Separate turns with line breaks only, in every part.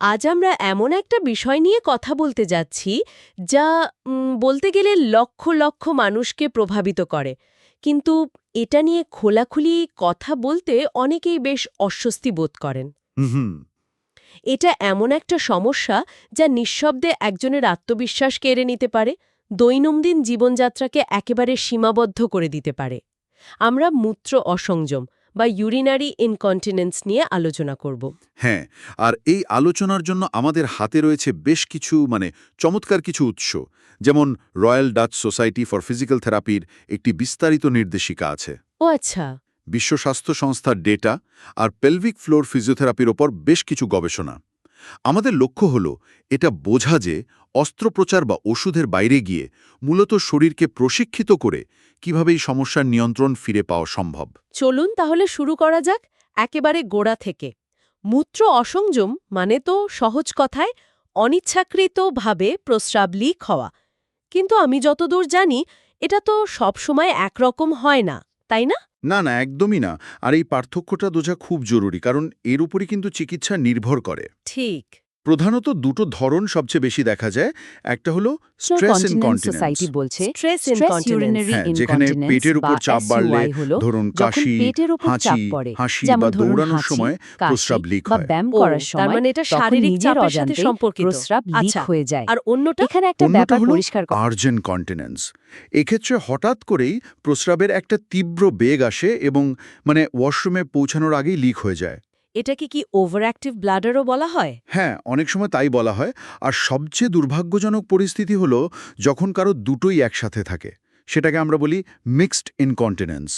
আজ আমরা এমন একটা বিষয় নিয়ে কথা বলতে যাচ্ছি যা বলতে গেলে লক্ষ লক্ষ মানুষকে প্রভাবিত করে, কিন্তু এটা নিয়ে খোলাখুলি কথা বলতে অনেকেই বেশ অস্বস্তি বোধ করেন।
হুম।
এটা এমন একটা সমস্যা যা নিঃশব্দে একজনের আত্মবিশ্বাস কেড়ে নিতে পারে, দৈনন্দিন জীবনযাত্রাকে একেবারে সীমাবদ্ধ করে দিতে পারে। আমরা মূত্র অসংযম বা ইউরিনারি ইনকন্টিনেন্স নিয়ে আলোচনা করব।
হ্যাঁ, আর এই আলোচনার জন্য আমাদের হাতে রয়েছে বেশ কিছু চমৎকার কিছু উৎস, যেমন royal Dutch society for physical থেরাপির একটি বিস্তারিত নির্দেশিকা আছে।
ও আচ্ছা।
বিশ্ব স্বাস্থ্য সংস্থার ডেটা আর পেলভিক ফ্লোর ফিজিওথেরাপির ওপর বেশ কিছু গবেষণা। আমাদের লক্ষ্য হল এটা বোঝা যে অস্ত্রোপচার বা ওষুধের বাইরে গিয়ে মূলত শরীরকে প্রশিক্ষিত করে কিভাবে এই সমস্যার নিয়ন্ত্রণ ফিরে পাওয়া সম্ভব।
চলুন তাহলে শুরু করা যাক একেবারে গোড়া থেকে। মূত্র অসংযম মানে তো সহজ কথায় অনিচ্ছাকৃতভাবে প্রস্রাব লিক হওয়া, কিন্তু আমি যতদূর জানি এটা তো সবসময় একরকম হয় না, তাই না?
না, একদমই না। আর এই পার্থক্যটা বোঝা খুব জরুরি, কারণ এর উপরই কিন্তু চিকিৎসা নির্ভর করে।
ঠিক।
প্রধানত দুটো ধরন সবচেয়ে বেশি দেখা যায়। একটা হলো স্ট্রেস ইনকন্টিনেন্স
সোসাইটি বলছে
স্ট্রেস
স্ট্রেস
ইনকন্টিনেন্স।
ইউরিনারি
হ্যাঁ, যেখানে
ইনকন্টিনেন্স
পেটের উপর
বা
চাপ বাড়লে,
SUI হলো
ধরুন
যখন
কাশি,
পেটের উপর চাপ পড়ে,
হাঁচি
যেমন
বা
ধরুন
দৌড়ানোর
হাঁচি,
সময়
কাশি
প্রস্রাব লিক
বা
হয়।
ব্যায়াম
ও,
করার
তার
সময়
মানে এটা
তখন
শারীরিক
নিজের
চাপের সাথে
অজান্তে
সম্পর্কিত।
প্রস্রাব লিক
আচ্ছা,
হয়ে যায়।
আর অন্যটা?
এখানে একটা
অন্যটা
ব্যাপার
হলো
পরিষ্কার
আর্জেন্ট কন্টিনেন্স। এক্ষেত্রে হঠাৎ করেই প্রস্রাবের একটা তীব্র বেগ আসে এবং ওয়াশরুমে পৌঁছানোর আগেই লিক হয়ে যায়।
এটাকে কি ওভার অ্যাক্টিভ ব্লাডারও বলা হয়?
হ্যাঁ, অনেক সময় তাই বলা হয়। আর সবচেয়ে দুর্ভাগ্যজনক পরিস্থিতি হলো যখন কারো দুটোই একসাথে থাকে। সেটাকে আমরা বলি মিক্সড ইনকন্টিনেন্স।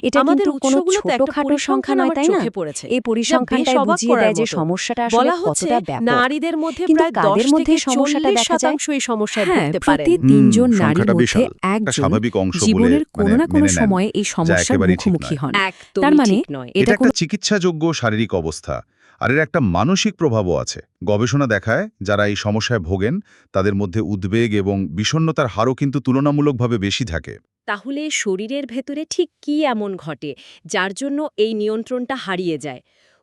এটা
আমাদের
কিন্তু কোনো
উৎসগুলোতে একটা
ছোটখাটো সংখ্যা
পরিসংখ্যান
নয়,
আমার
তাই না?
চোখে পড়েছে,
এই
যা
পরিসংখ্যানটাই
বেশ অবাক
বুঝিয়ে
করার
দেয় যে
মতো।
সমস্যাটা আসলে
বলা হচ্ছে
কতটা ব্যাপক।
নারীদের মধ্যে
কিন্তু
প্রায় 10
কাদের মধ্যে
থেকে
এই সমস্যাটা
40
দেখা যায়?
শতাংশ এই সমস্যায়
হ্যাঁ,
ভুগতে পারেন।
প্রতি ৩ জন নারীর
সংখ্যাটা
মধ্যে
বিশাল। একটা
একজন
স্বাভাবিক অংশ বলে
জীবনের কোনো না কোনো
মেনে নেন,
সময়ে এই
যা
সমস্যার
একেবারেই ঠিক
মুখোমুখি
নয়।
হন।
একদমই
তার মানে
ঠিক নয়।
এটা
এটা
কোনো
একটা চিকিৎসাযোগ্য শারীরিক অবস্থা, আর এর একটা মানসিক প্রভাবও আছে। গবেষণা দেখায় যারা এই সমস্যায় ভোগেন তাদের মধ্যে উদ্বেগ এবং বিষণ্ণতার হারও কিন্তু তুলনামূলকভাবে বেশি থাকে।
তাহলে শরীরের ভেতরে ঠিক কি এমন ঘটে যার জন্য এই নিয়ন্ত্রণটা হারিয়ে যায়?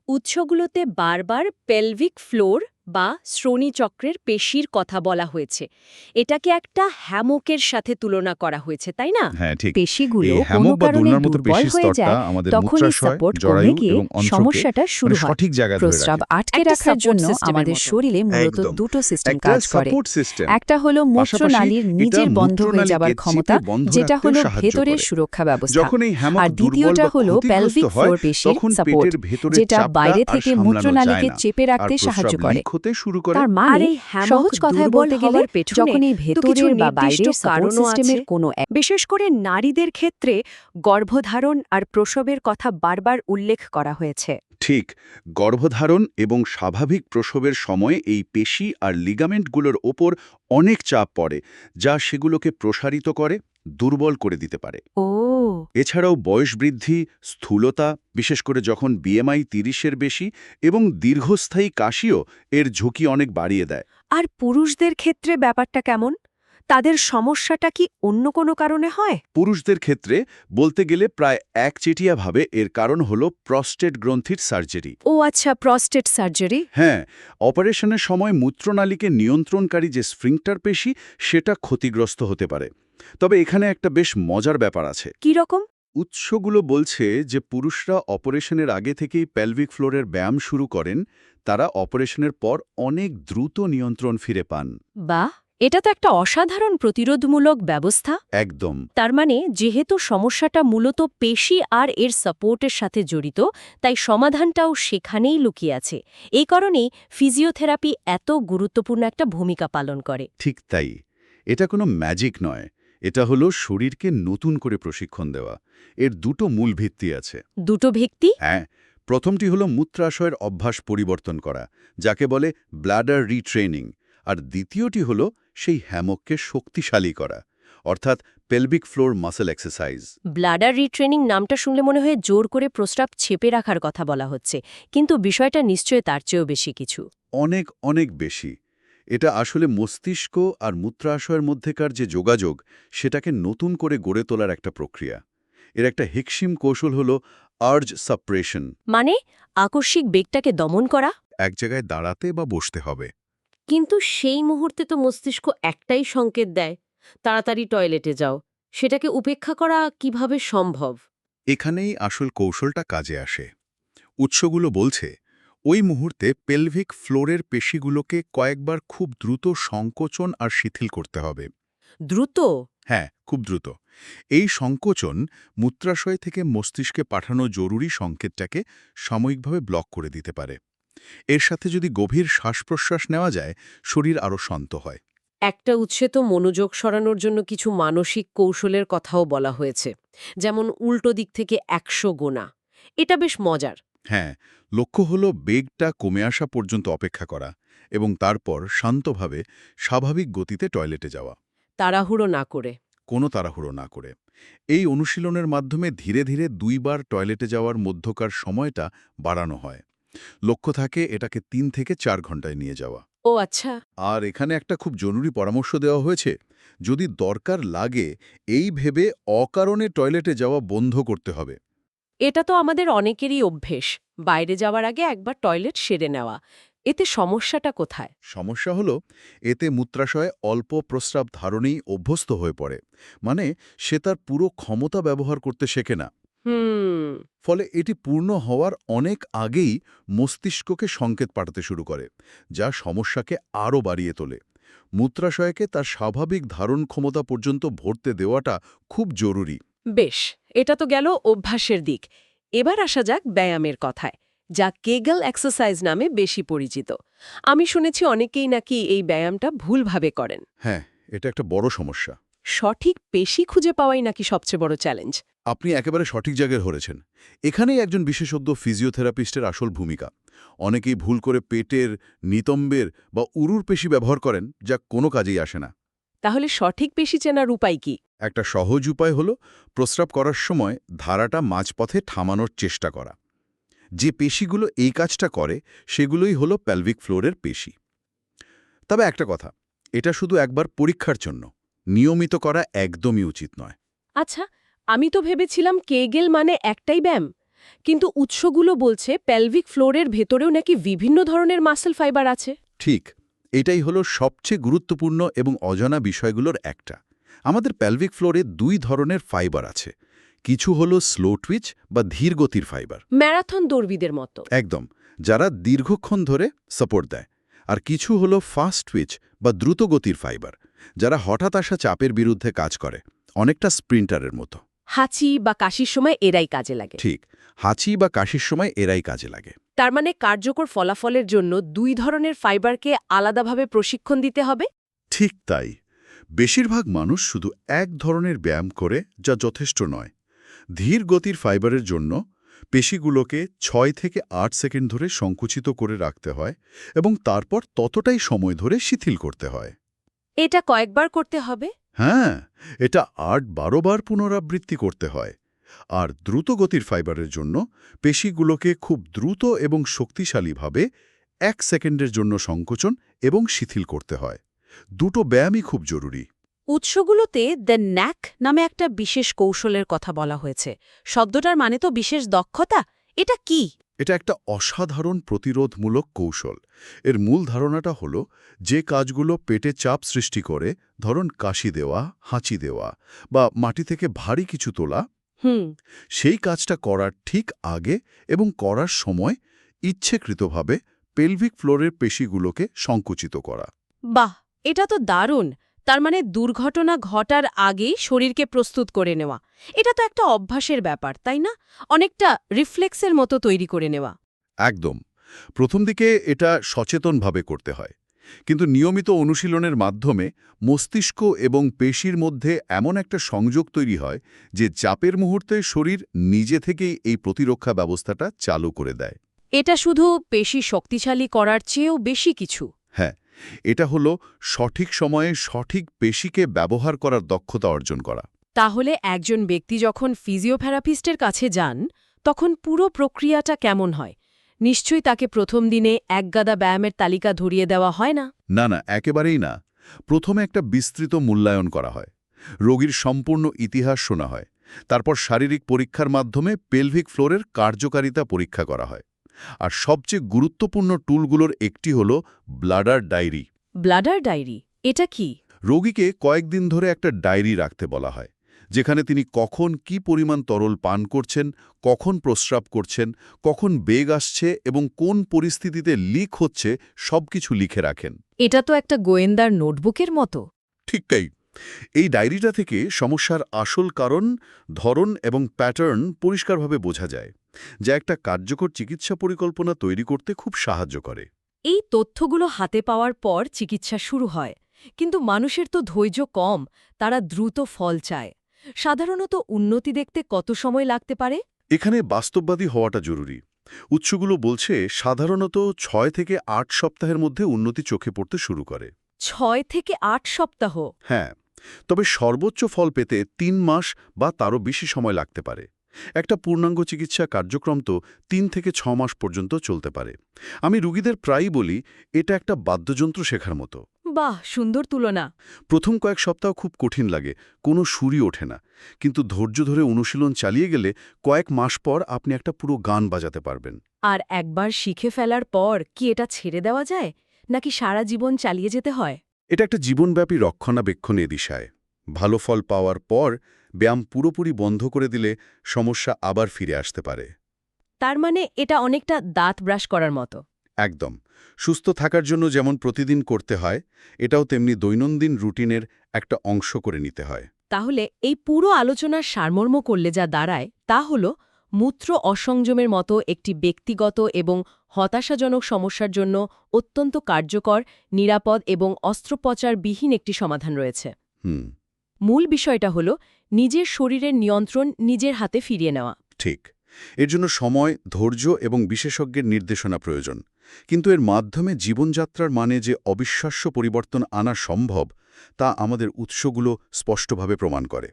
উৎসগুলোতে বারবার পেলভিক ফ্লোর বা শ্রোণীচক্রের পেশির কথা বলা হয়েছে। এটাকে একটা হ্যামকের সাথে তুলনা করা হয়েছে, তাই না?
হ্যাঁ, ঠিক।
পেশিগুলো
এই
কোনো
হ্যামক বা
কারণে
দোলনার মতো
দুর্বল
পেশির
হয়ে
স্তরটা
যায়,
আমাদের
তখনই
মূত্রাশয়,
সাপোর্ট কমে
জরায়ু
গিয়ে
এবং অন্ত্রকে
সমস্যাটা শুরু হয়।
সঠিক জায়গায় ধরে
প্রস্রাব
রাখে।
আটকে
একটা
রাখার
support
জন্য
system-এর
আমাদের
মতো।
শরীরে মূলত
একদম।
দুটো সিস্টেম
একটা
কাজ করে।
Support system.
একটা হলো
পাশাপাশি
মূত্রনালীর
এটা
নিজের বন্ধ হয়ে যাবার
মূত্রনালীকে
ক্ষমতা,
চেপে বন্ধ
যেটা
রাখতেও
হলো
সাহায্য
ভেতরের
করে।
সুরক্ষা ব্যবস্থা।
যখন এই হ্যামক
আর
দুর্বল
দ্বিতীয়টা
বা
হলো
ক্ষতিগ্রস্ত
পেলভিক
হয়,
ফ্লোর পেশির
তখন
সাপোর্ট,
পেটের ভেতরের
যেটা
চাপটা
বাইরে
আর
থেকে
সামলানো
মূত্রনালীকে
যায় না,
চেপে
আর
রাখতে সাহায্য
প্রস্রাব
করে।
লিক হতে শুরু করে।
তার
আর
মানে
এই হ্যামক
সহজ কথায়
দুর্বল
বলতে গেলে
হওয়ার পেছনে
যখন এই
তো কিছু
ভেতরের বা
নির্দিষ্ট
বাইরের সাপোর্ট
কারণও
সিস্টেমের
আছে।
কোনো
বিশেষ করে নারীদের ক্ষেত্রে গর্ভধারণ আর প্রসবের কথা বারবার উল্লেখ করা হয়েছে।
ঠিক, গর্ভধারণ এবং স্বাভাবিক প্রসবের সময় এই পেশি আর লিগামেন্টগুলোর ওপর অনেক চাপ পড়ে, যা সেগুলোকে প্রসারিত করে, দুর্বল করে দিতে পারে।
ও,
এছাড়াও বয়স বৃদ্ধি, স্থূলতা, বিশেষ করে যখন BMI 30-এর বেশি, এবং দীর্ঘস্থায়ী কাশিও এর ঝুঁকি অনেক বাড়িয়ে দেয়।
আর পুরুষদের ক্ষেত্রে ব্যাপারটা কেমন? তাদের সমস্যাটা কি অন্য কোনো কারণে হয়?
পুরুষদের ক্ষেত্রে বলতে গেলে প্রায় একচেটিয়াভাবে এর কারণ হল প্রস্টেট গ্রন্থির সার্জারি।
ও আচ্ছা, প্রস্টেট সার্জারি।
হ্যাঁ, অপারেশনের সময় মূত্রনালীকে নিয়ন্ত্রণকারী যে স্ফিংক্টার পেশি, সেটা ক্ষতিগ্রস্ত হতে পারে। তবে এখানে একটা বেশ মজার ব্যাপার আছে।
কি রকম?
উৎসগুলো বলছে যে পুরুষরা অপারেশনের আগে থেকেই পেলভিক ফ্লোরের ব্যায়াম শুরু করেন, তারা অপারেশনের পর অনেক দ্রুত নিয়ন্ত্রণ ফিরে পান।
বাহ, এটা তো একটা অসাধারণ প্রতিরোধমূলক ব্যবস্থা।
একদম।
তার মানে যেহেতু সমস্যাটা মূলত পেশি আর এর সাপোর্টের সাথে জড়িত, তাই সমাধানটাও সেখানেই লুকিয়ে আছে। এই কারণেই ফিজিওথেরাপি এত গুরুত্বপূর্ণ একটা ভূমিকা পালন করে।
ঠিক তাই। এটা কোনো ম্যাজিক নয়, এটা হলো শরীরকে নতুন করে প্রশিক্ষণ দেওয়া। এর দুটো মূল ভিত্তি আছে।
দুটো ভিত্তি?
হ্যাঁ, প্রথমটি হলো মূত্রাশয়ের অভ্যাস পরিবর্তন করা, যাকে বলে ব্লাডার রিট্রেনিং, আর দ্বিতীয়টি হলো সেই হ্যামককে শক্তিশালী করা, অর্থাৎ pelvic floor muscle exercise.
Bladder retraining নামটা শুনলে মনে হয় জোর করে প্রস্রাব চেপে রাখার কথা বলা হচ্ছে, কিন্তু বিষয়টা নিশ্চয় তার চেয়েও বেশি কিছু।
অনেক অনেক বেশি। এটা আসলে মস্তিষ্ক আর মূত্রাশয়ের মধ্যেকার যে যোগাযোগ, সেটাকে নতুন করে গড়ে তোলার একটা প্রক্রিয়া। এর একটা হিকসিম কৌশল হলো আর্জ সাপ্রেশন।
মানে আকস্মিক বেগটাকে দমন করা?
এক জায়গায় দাঁড়াতে বা বসতে হবে।
কিন্তু সেই মুহূর্তে তো মস্তিষ্ক একটাই সংকেত দেয়, তাড়াতাড়ি টয়লেটে যাও। সেটাকে উপেক্ষা করা কিভাবে সম্ভব?
এখানেই আসল কৌশলটা কাজে আসে। উৎসগুলো বলছে ওই মুহূর্তে পেলভিক ফ্লোরের পেশিগুলোকে কয়েকবার খুব দ্রুত সংকোচন আর শিথিল করতে হবে।
দ্রুত?
হ্যাঁ, খুব দ্রুত। এই সংকোচন মূত্রাশয় থেকে মস্তিষ্কে পাঠানো জরুরি সংকেতটাকে সাময়িকভাবে ব্লক করে দিতে পারে। এর সাথে যদি গভীর শ্বাস-প্রশ্বাস নেওয়া যায়, শরীর আরও শান্ত হয়।
একটা উৎসে তো মনোযোগ সরানোর জন্য কিছু মানসিক কৌশলের কথাও বলা হয়েছে, যেমন উল্টো দিক থেকে ১০০ গোনা। এটা বেশ মজার।
হ্যাঁ, লক্ষ্য হলো বেগটা কমে আসা পর্যন্ত অপেক্ষা করা এবং তারপর শান্তভাবে স্বাভাবিক গতিতে টয়লেটে যাওয়া।
তাড়াহুড়ো না করে।
কোনো তাড়াহুড়ো না করে। এই অনুশীলনের মাধ্যমে ধীরে ধীরে ২ বার টয়লেটে যাওয়ার মধ্যকার সময়টা বাড়ানো হয়। লক্ষ্য থাকে এটাকে ৩ থেকে ৪ ঘন্টায় নিয়ে যাওয়া।
ও আচ্ছা।
আর এখানে একটা খুব জরুরি পরামর্শ দেওয়া হয়েছে, যদি দরকার লাগে এই ভেবে অকারণে টয়লেটে যাওয়া বন্ধ করতে হবে।
এটা তো আমাদের অনেকেরই অভ্যেস, বাইরে যাওয়ার আগে একবার টয়লেট সেরে নেওয়া। এতে সমস্যাটা কোথায়?
সমস্যা হলো এতে মূত্রাশয়ে অল্প প্রস্রাব ধারণেই অভ্যস্ত হয়ে পড়ে, মানে সে তার পুরো ক্ষমতা ব্যবহার করতে শেখে না। ফলে এটি পূর্ণ হওয়ার অনেক আগেই মস্তিষ্ককে সংকেত পাঠাতে শুরু করে, যা সমস্যাকে আরও বাড়িয়ে তোলে। মূত্রাশয়কে তার স্বাভাবিক ধারণ ক্ষমতা পর্যন্ত ভরতে দেওয়াটা খুব জরুরি।
বেশ, এটা তো গেল অভ্যাসের দিক। এবার আসা যাক ব্যায়ামের কথায়, যা কেগল এক্সারসাইজ নামে বেশি পরিচিত। আমি শুনেছি অনেকেই নাকি এই ব্যায়ামটা ভুলভাবে করেন।
হ্যাঁ, এটা একটা বড় সমস্যা।
সঠিক পেশি খুঁজে পাওয়াই নাকি সবচেয়ে বড় চ্যালেঞ্জ।
আপনি একেবারে সঠিক জায়গায় ধরেছেন। এখানেই একজন বিশেষজ্ঞ ফিজিওথেরাপিস্টের আসল ভূমিকা। অনেকেই ভুল করে পেটের, নিতম্বের বা উরুর পেশি ব্যবহার করেন, যা কোনো কাজেই আসে না।
তাহলে সঠিক পেশি চেনার উপায় কি?
একটা সহজ উপায় হলো প্রস্রাব করার সময় ধারাটা মাঝপথে থামানোর চেষ্টা করা। যে পেশিগুলো এই কাজটা করে সেগুলোই হলো পেলভিক ফ্লোরের পেশি। তবে একটা কথা, এটা শুধু একবার পরীক্ষার জন্য, নিয়মিত করা একদমই উচিত নয়।
আচ্ছা, আমি তো ভেবেছিলাম কেগেল মানে একটাই ব্যায়াম। কিন্তু উৎসগুলো বলছে পেলভিক ফ্লোরের ভেতরেও নাকি বিভিন্ন ধরনের মাসল ফাইবার আছে।
ঠিক, এটাই হলো সবচেয়ে গুরুত্বপূর্ণ এবং অজানা বিষয়গুলোর একটা। আমাদের পেলভিক ফ্লোরে ২ ধরনের ফাইবার আছে। কিছু হলো স্লো টুইচ বা ধীর গতির ফাইবার,
ম্যারাথন দৌড়বিদের মতো।
একদম, যারা দীর্ঘক্ষণ ধরে সাপোর্ট দেয়। আর কিছু হলো ফাস্ট টুইচ বা দ্রুত গতির ফাইবার, যারা হঠাৎ আসা চাপের বিরুদ্ধে কাজ করে, অনেকটা স্প্রিন্টারের মতো।
হাঁচি বা কাশির সময় এরাই কাজে লাগে।
ঠিক, হাঁচি বা কাশির সময় এরাই কাজে লাগে।
তার মানে কার্যকর ফলাফলের জন্য ২ ধরনের ফাইবারকে আলাদাভাবে প্রশিক্ষণ দিতে হবে।
ঠিক তাই। বেশিরভাগ মানুষ শুধু এক ধরনের ব্যায়াম করে, যা যথেষ্ট নয়। ধীর গতির ফাইবারের জন্য পেশিগুলোকে ৬ থেকে ৮ সেকেন্ড ধরে সংকুচিত করে রাখতে হয় এবং তারপর ততটাই সময় ধরে শিথিল করতে হয়।
এটা কয়েকবার করতে হবে।
হ্যাঁ, এটা ৮-১২ বার পুনরাবৃত্তি করতে হয়। আর দ্রুত গতির ফাইবারের জন্য পেশিগুলোকে খুব দ্রুত এবং শক্তিশালীভাবে ১ সেকেন্ডের জন্য সংকোচন এবং শিথিল করতে হয়। দুটো ব্যায়ামই খুব জরুরি।
উৎসগুলোতে দ্য ন্যাক নামে একটা বিশেষ কৌশলের কথা বলা হয়েছে। শব্দটার মানে তো বিশেষ দক্ষতা। এটা কি?
এটা একটা অসাধারণ প্রতিরোধমূলক কৌশল। এর মূল ধারণাটা হলো, যে কাজগুলো পেটে চাপ সৃষ্টি করে, ধরুন কাশি দেওয়া, হাঁচি দেওয়া বা মাটি থেকে ভারী কিছু তোলা, সেই কাজটা করার ঠিক আগে এবং করার সময় ইচ্ছেকৃতভাবে পেলভিক ফ্লোরের পেশিগুলোকে সংকুচিত করা।
বাহ, এটা তো দারুণ। তার মানে দুর্ঘটনা ঘটার আগেই শরীরকে প্রস্তুত করে নেওয়া। এটা তো একটা অভ্যাসের ব্যাপার, তাই না? অনেকটা রিফ্লেক্সের মতো তৈরি করে নেওয়া।
একদম। প্রথম দিকে এটা সচেতনভাবে করতে হয়, কিন্তু নিয়মিত অনুশীলনের মাধ্যমে মস্তিষ্ক এবং পেশির মধ্যে এমন একটা সংযোগ তৈরি হয় যে চাপের মুহূর্তে শরীর নিজে থেকেই এই প্রতিরক্ষা ব্যবস্থাটা চালু করে দেয়।
এটা শুধু পেশি শক্তিশালী করার চেয়েও বেশি কিছু।
হ্যাঁ, এটা হলো সঠিক সময়ে সঠিক পেশিকে ব্যবহার করার দক্ষতা অর্জন করা।
তাহলে একজন ব্যক্তি যখন ফিজিওথেরাপিস্টের কাছে যান, তখন পুরো প্রক্রিয়াটা কেমন হয়? নিশ্চয়ই তাকে প্রথম দিনে একগাদা ব্যায়ামের তালিকা ধরিয়ে দেওয়া হয় না।
না না, একেবারেই না। প্রথমে একটা বিস্তৃত মূল্যায়ন করা হয়। রোগীর সম্পূর্ণ ইতিহাস শোনা হয়, তারপর শারীরিক পরীক্ষার মাধ্যমে পেলভিক ফ্লোরের কার্যকারিতা পরীক্ষা করা হয়। আর সবচেয়ে গুরুত্বপূর্ণ টুলগুলোর একটি হল ব্লাডার ডায়েরি।
ব্লাডার ডায়েরি এটা কি?
রোগীকে কয়েকদিন ধরে একটা ডায়েরি রাখতে বলা হয়, যেখানে তিনি কখন কি পরিমাণ তরল পান করছেন, কখন প্রস্রাব করছেন, কখন বেগ আসছে এবং কোন পরিস্থিতিতে লিক হচ্ছে সবকিছু লিখে রাখেন।
এটা তো একটা গোয়েন্দার নোটবুকের মতো।
ঠিক তাই। এই ডায়েরিটা থেকে সমস্যার আসল কারণ, ধরন এবং প্যাটার্ন পরিষ্কারভাবে বোঝা যায়, যা একটা কার্যকর চিকিৎসা পরিকল্পনা তৈরি করতে খুব সাহায্য করে।
এই তথ্যগুলো হাতে পাওয়ার পর চিকিৎসা শুরু হয়, কিন্তু মানুষের তো ধৈর্য কম, তারা দ্রুত ফল চায়। সাধারণত উন্নতি দেখতে কত সময় লাগতে পারে?
এখানে বাস্তববাদী হওয়াটা জরুরি। উৎসগুলো বলছে সাধারণত 6 থেকে 8 সপ্তাহের মধ্যে উন্নতি চোখে পড়তে শুরু করে।
6 থেকে 8 সপ্তাহ?
হ্যাঁ, তবে সর্বোচ্চ ফল পেতে 3 মাস বা তারও বেশি সময় লাগতে পারে। একটা পূর্ণাঙ্গ চিকিৎসা কার্যক্রম তো 3 থেকে 6 মাস পর্যন্ত চলতে পারে। আমি রোগীদের প্রায়ই বলি, এটা একটা বাদ্যযন্ত্র শেখার মতো।
বাহ, সুন্দর তুলনা।
প্রথম কয়েক সপ্তাহ খুব কঠিন লাগে, কোনো সুরই ওঠে না, কিন্তু ধৈর্য ধরে অনুশীলন চালিয়ে গেলে কয়েক মাস পর আপনি একটা পুরো গান বাজাতে পারবেন।
আর একবার শিখে ফেলার পর কি এটা ছেড়ে দেওয়া যায়, নাকি সারা জীবন চালিয়ে যেতে হয়?
এটা একটা জীবনব্যাপী রক্ষণাবেক্ষণে দিশায়। ভালো ফল পাওয়ার পর ব্যায়াম পুরোপুরি বন্ধ করে দিলে সমস্যা আবার ফিরে আসতে পারে।
তার মানে এটা অনেকটা দাঁত ব্রাশ করার মতো।
একদম। সুস্থ থাকার জন্য যেমন প্রতিদিন করতে হয়, এটাও তেমনি দৈনন্দিন রুটিনের একটা অংশ করে নিতে হয়।
তাহলে এই পুরো আলোচনার সারমর্ম করলে যা দাঁড়ায় তা হল, মূত্র অসংযমের মতো একটি ব্যক্তিগত এবং হতাশাজনক সমস্যার জন্য অত্যন্ত কার্যকর, নিরাপদ এবং অস্ত্রোপচারবিহীন একটি সমাধান রয়েছে।
হুম,
মূল বিষয়টা হল নিজের শরীরের নিয়ন্ত্রণ নিজের হাতে ফিরিয়ে নেওয়া।
ঠিক। এর জন্য সময়, ধৈর্য এবং বিশেষজ্ঞের নির্দেশনা প্রয়োজন। কিন্তু এর মাধ্যমে জীবনযাত্রার মানে যে অবিশ্বাস্য পরিবর্তন আনা সম্ভব, তা আমাদের উৎসগুলো স্পষ্টভাবে প্রমাণ করে।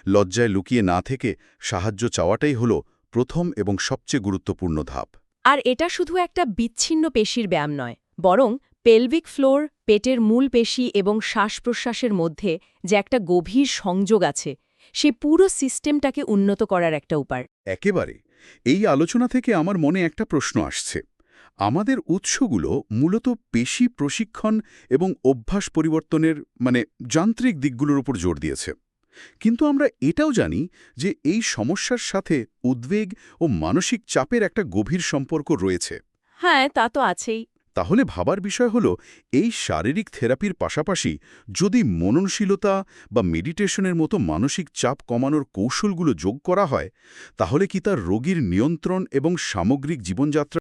লজ্জায় লুকিয়ে না থেকে সাহায্য চাওয়াটাই হল প্রথম এবং সবচেয়ে গুরুত্বপূর্ণ ধাপ।
আর এটা শুধু একটা বিচ্ছিন্ন পেশির ব্যায়াম নয়, বরং পেলভিক ফ্লোর, পেটের মূল পেশি এবং শ্বাস-প্রশ্বাসের মধ্যে যে একটা গভীর সংযোগ আছে, সে পুরো সিস্টেমটাকে উন্নত করার একটা উপায়।
একেবারে। এই আলোচনা থেকে আমার মনে একটা প্রশ্ন আসছে। আমাদের উৎসগুলো মূলত পেশি প্রশিক্ষণ এবং অভ্যাস পরিবর্তনের যান্ত্রিক দিকগুলোর উপর জোর দিয়েছে। কিন্তু আমরা এটাও জানি যে এই সমস্যার সাথে উদ্বেগ ও মানসিক চাপের একটা গভীর সম্পর্ক রয়েছে।
হ্যাঁ, তা তো আছেই।
তাহলে ভাবার বিষয় হল, এই শারীরিক থেরাপির পাশাপাশি যদি মননশীলতা বা মেডিটেশনের মতো মানসিক চাপ কমানোর কৌশলগুলো যোগ করা হয়, তাহলে কি তার রোগীর নিয়ন্ত্রণ এবং সামগ্রিক জীবনযাত্রা